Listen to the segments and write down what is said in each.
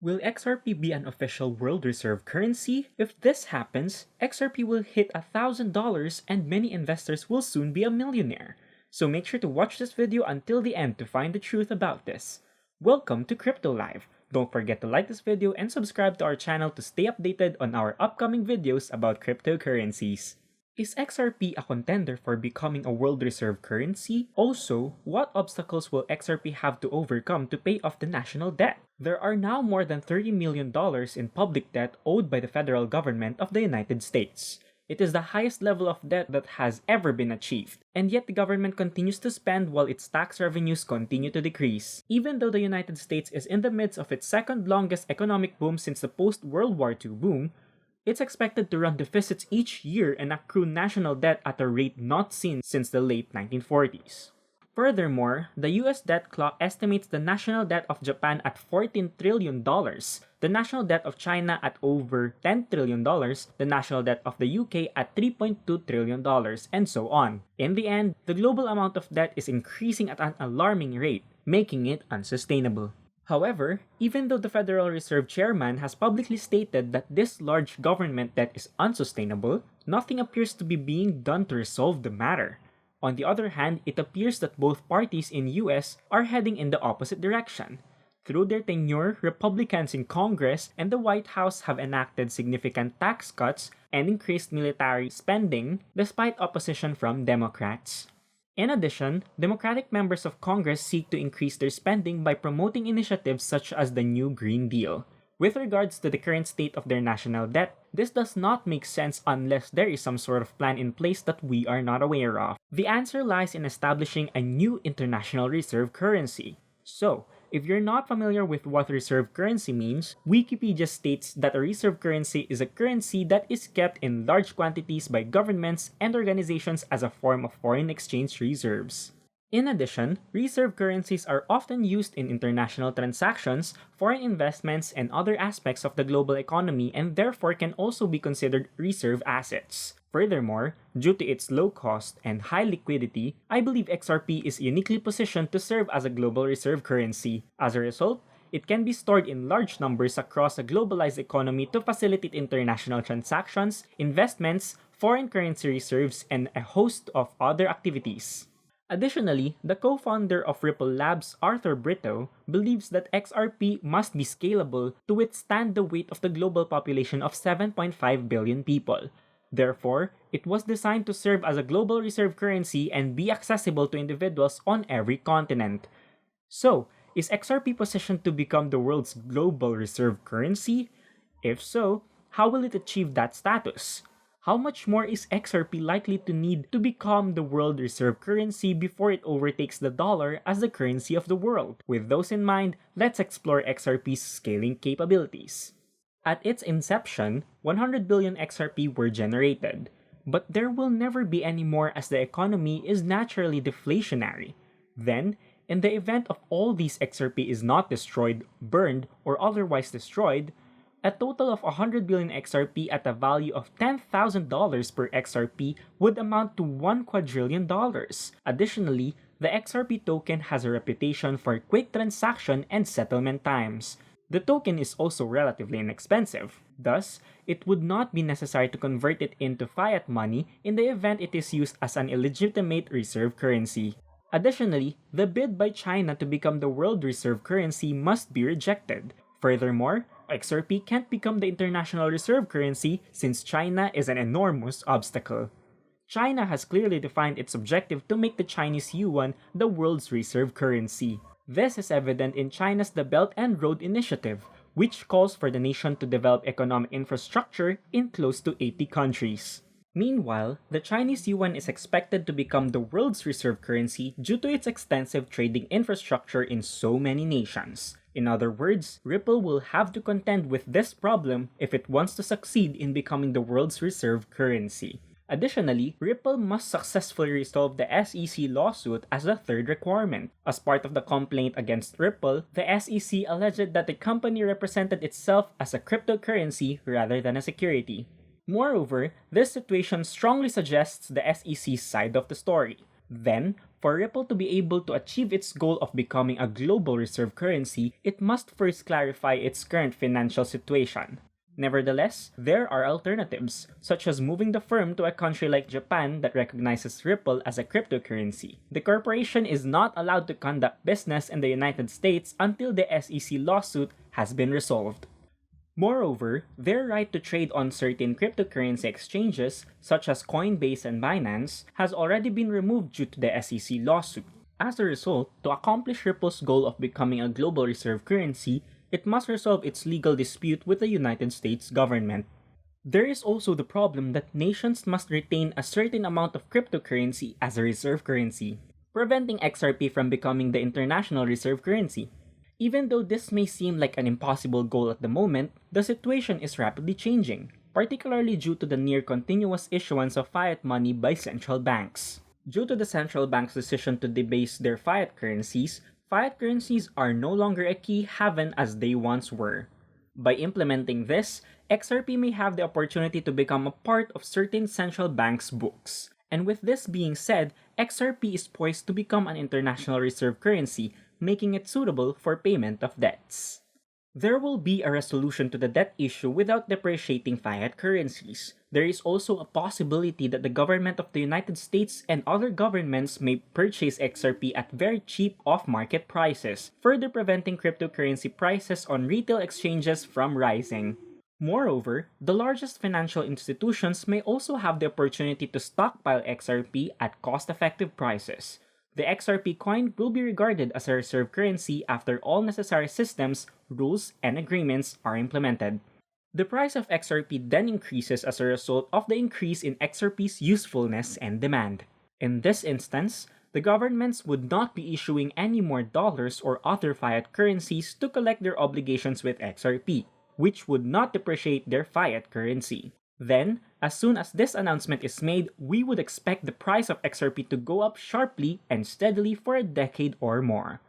Will XRP be an official world reserve currency? If this happens, XRP will hit $1,000 and many investors will soon be a millionaire. So make sure to watch this video until the end to find the truth about this. Welcome to Crypto Live. Don't forget to like this video and subscribe to our channel to stay updated on our upcoming videos about cryptocurrencies. Is XRP a contender for becoming a world reserve currency? Also, what obstacles will XRP have to overcome to pay off the national debt? There are now more than $30 million in public debt owed by the federal government of the United States. It is the highest level of debt that has ever been achieved, and yet the government continues to spend while its tax revenues continue to decrease. Even though the United States is in the midst of its second longest economic boom since the post-World War II boom, it's expected to run deficits each year and accrue national debt at a rate not seen since the late 1940s. Furthermore, the US debt clock estimates the national debt of Japan at $14 trillion, the national debt of China at over $10 trillion, the national debt of the UK at $3.2 trillion, and so on. In the end, the global amount of debt is increasing at an alarming rate, making it unsustainable. However, even though the Federal Reserve Chairman has publicly stated that this large government debt is unsustainable, nothing appears to be being done to resolve the matter. On the other hand, it appears that both parties in US are heading in the opposite direction. Through their tenure, Republicans in Congress and the White House have enacted significant tax cuts and increased military spending despite opposition from Democrats. In addition, Democratic members of Congress seek to increase their spending by promoting initiatives such as the New Green Deal. With regards to the current state of their national debt, this does not make sense unless there is some sort of plan in place that we are not aware of. The answer lies in establishing a new international reserve currency. So, if you're not familiar with what reserve currency means, Wikipedia states that a reserve currency is a currency that is kept in large quantities by governments and organizations as a form of foreign exchange reserves. In addition, reserve currencies are often used in international transactions, foreign investments, and other aspects of the global economy and therefore can also be considered reserve assets. Furthermore, due to its low cost and high liquidity, I believe XRP is uniquely positioned to serve as a global reserve currency. As a result, it can be stored in large numbers across a globalized economy to facilitate international transactions, investments, foreign currency reserves, and a host of other activities. Additionally, the co-founder of Ripple Labs, Arthur Britto, believes that XRP must be scalable to withstand the weight of the global population of 7.5 billion people. Therefore, it was designed to serve as a global reserve currency and be accessible to individuals on every continent. So, is XRP positioned to become the world's global reserve currency? If so, how will it achieve that status? How much more is XRP likely to need to become the world reserve currency before it overtakes the dollar as the currency of the world? With those in mind, let's explore XRP's scaling capabilities. At its inception, 100 billion XRP were generated, but there will never be any more as the economy is naturally deflationary. Then, in the event of all these XRP is not destroyed, burned, or otherwise destroyed, a total of 100 billion XRP at a value of $10,000 per XRP would amount to $1 quadrillion. Additionally, the XRP token has a reputation for quick transaction and settlement times. The token is also relatively inexpensive. Thus, it would not be necessary to convert it into fiat money in the event it is used as an illegitimate reserve currency. Additionally, the bid by China to become the world reserve currency must be rejected. Furthermore, XRP can't become the international reserve currency since China is an enormous obstacle. China has clearly defined its objective to make the Chinese yuan the world's reserve currency. This is evident in China's The Belt and Road Initiative, which calls for the nation to develop economic infrastructure in close to 80 countries. Meanwhile, the Chinese yuan is expected to become the world's reserve currency due to its extensive trading infrastructure in so many nations. In other words, Ripple will have to contend with this problem if it wants to succeed in becoming the world's reserve currency. Additionally, Ripple must successfully resolve the SEC lawsuit as the third requirement. As part of the complaint against Ripple, the SEC alleged that the company represented itself as a cryptocurrency rather than a security. Moreover, this situation strongly suggests the SEC's side of the story. Then, for Ripple to be able to achieve its goal of becoming a global reserve currency, it must first clarify its current financial situation. Nevertheless, there are alternatives, such as moving the firm to a country like Japan that recognizes Ripple as a cryptocurrency. The corporation is not allowed to conduct business in the United States until the SEC lawsuit has been resolved. Moreover, their right to trade on certain cryptocurrency exchanges, such as Coinbase and Binance, has already been removed due to the SEC lawsuit. As a result, to accomplish Ripple's goal of becoming a global reserve currency, it must resolve its legal dispute with the United States government. There is also the problem that nations must retain a certain amount of cryptocurrency as a reserve currency, preventing XRP from becoming the international reserve currency. Even though this may seem like an impossible goal at the moment, the situation is rapidly changing, particularly due to the near continuous issuance of fiat money by central banks. Due to the central bank's decision to debase their fiat currencies are no longer a key haven as they once were. By implementing this, XRP may have the opportunity to become a part of certain central banks' books. And with this being said, XRP is poised to become an international reserve currency, making it suitable for payment of debts. There will be a resolution to the debt issue without depreciating fiat currencies. There is also a possibility that the government of the United States and other governments may purchase XRP at very cheap off-market prices, further preventing cryptocurrency prices on retail exchanges from rising. Moreover, the largest financial institutions may also have the opportunity to stockpile XRP at cost-effective prices. The XRP coin will be regarded as a reserve currency after all necessary systems, rules, and agreements are implemented. The price of XRP then increases as a result of the increase in XRP's usefulness and demand. In this instance, the governments would not be issuing any more dollars or other fiat currencies to collect their obligations with XRP, which would not depreciate their fiat currency. Then, as soon as this announcement is made, we would expect the price of XRP to go up sharply and steadily for a decade or more.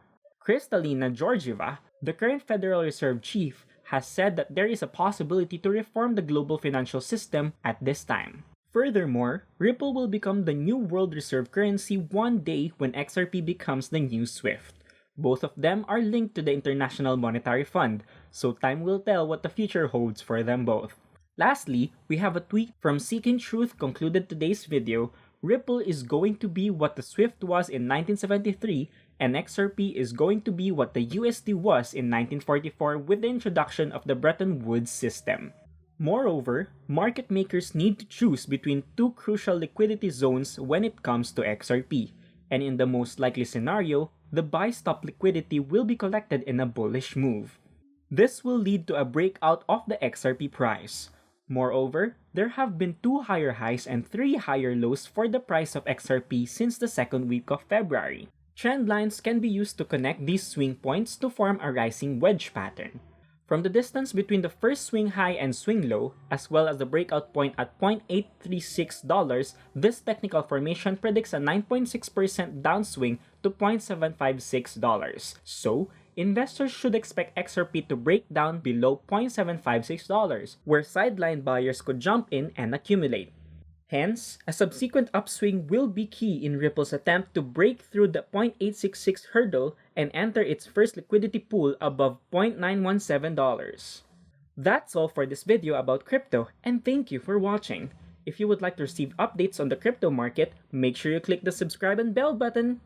Kristalina Georgieva, the current Federal Reserve chief, has said that there is a possibility to reform the global financial system at this time. Furthermore, Ripple will become the new world reserve currency one day when XRP becomes the new SWIFT. Both of them are linked to the International Monetary Fund, so time will tell what the future holds for them both. Lastly, we have a tweet from Seeking Truth concluded today's video. Ripple is going to be what the SWIFT was in 1973, and XRP is going to be what the USD was in 1944 with the introduction of the Bretton Woods system. Moreover, market makers need to choose between two crucial liquidity zones when it comes to XRP, and in the most likely scenario, the buy-stop liquidity will be collected in a bullish move. This will lead to a breakout of the XRP price. Moreover, there have been 2 higher highs and 3 higher lows for the price of XRP since the second week of February. Trend lines can be used to connect these swing points to form a rising wedge pattern. From the distance between the first swing high and swing low, as well as the breakout point at $0.836, this technical formation predicts a 9.6% downswing to $0.756. So, investors should expect XRP to break down below $0.756, where sideline buyers could jump in and accumulate. Hence, a subsequent upswing will be key in Ripple's attempt to break through the $0.866 hurdle and enter its first liquidity pool above $0.917. That's all for this video about crypto, and thank you for watching. If you would like to receive updates on the crypto market, make sure you click the subscribe and bell button.